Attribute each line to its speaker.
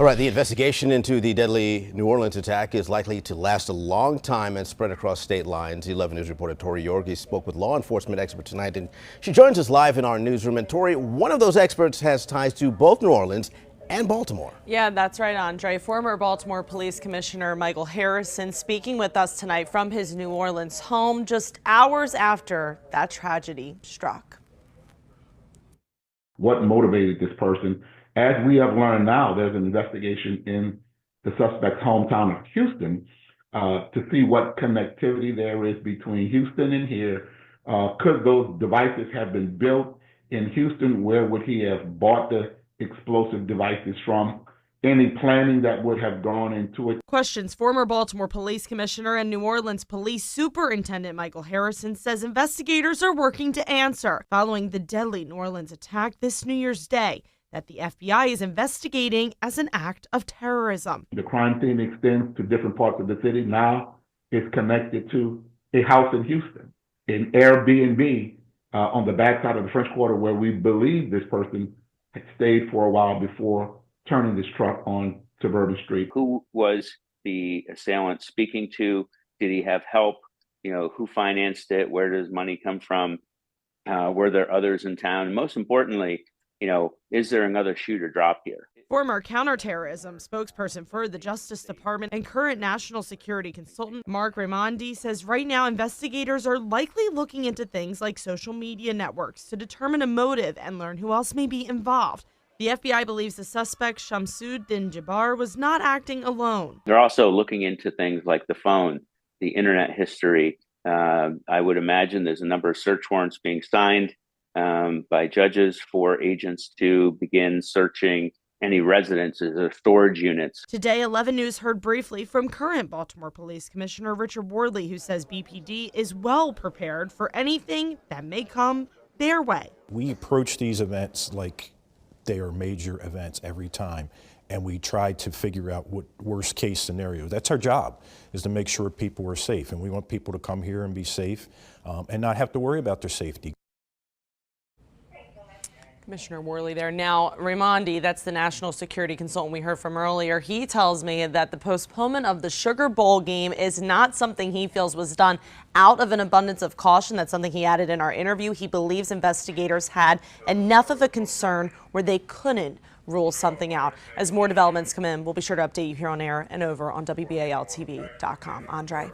Speaker 1: All right, the investigation into the deadly New Orleans attack is likely to last a long time and spread across state lines. 11 News reporter Tori Yorgi spoke with law enforcement experts tonight, and she joins us live in our newsroom. And Tori, one of those experts has ties to both New Orleans and Baltimore.
Speaker 2: Yeah, that's right, Andre. Former Baltimore Police Commissioner Michael Harrison speaking with us tonight from his New Orleans home just hours after that tragedy struck.
Speaker 3: What motivated this person? As we have learned now, there's an investigation in the suspect's hometown of Houston to see what connectivity there is between Houston and here. Could those devices have been built in Houston? Where would he have bought the explosive devices from? Any planning that would have gone into it?
Speaker 2: Questions former Baltimore Police Commissioner and New Orleans Police Superintendent Michael Harrison says investigators are working to answer following the deadly New Orleans attack this New Year's Day that the FBI is investigating as an act of terrorism.
Speaker 3: The crime scene extends to different parts of the city. Now it's connected to a house in Houston, an Airbnb on the backside of the French Quarter, where we believe this person had stayed for a while before turning this truck on Suburban Street.
Speaker 4: Who was the assailant speaking to? Did he have help? Who financed it? Where does money come from? Were there others in town? And most importantly, is there another shoe to drop here?
Speaker 2: Former counterterrorism spokesperson for the Justice Department and current national security consultant Mark Raimondi says right now investigators are likely looking into things like social media networks to determine a motive and learn who else may be involved. The FBI believes the suspect, Shamsuddin Jabbar, was not acting alone.
Speaker 4: They're also looking into things like the phone, the internet history. I would imagine there's a number of search warrants being signed by judges for agents to begin searching any residences or storage units.
Speaker 2: Today, 11 News heard briefly from current Baltimore Police Commissioner Richard Wardley, who says BPD is well prepared for anything that may come their way.
Speaker 5: We approach these events like they are major events every time, and we try to figure out what worst case scenario. That's our job, is to make sure people are safe, and we want people to come here and be safe and not have to worry about their safety.
Speaker 2: Commissioner Worley there. Now, Raimondi, that's the national security consultant we heard from earlier. He tells me that the postponement of the Sugar Bowl game is not something he feels was done out of an abundance of caution. That's something he added in our interview. He believes investigators had enough of a concern where they couldn't rule something out. As more developments come in, we'll be sure to update you here on air and over on WBALTV.com. Andre.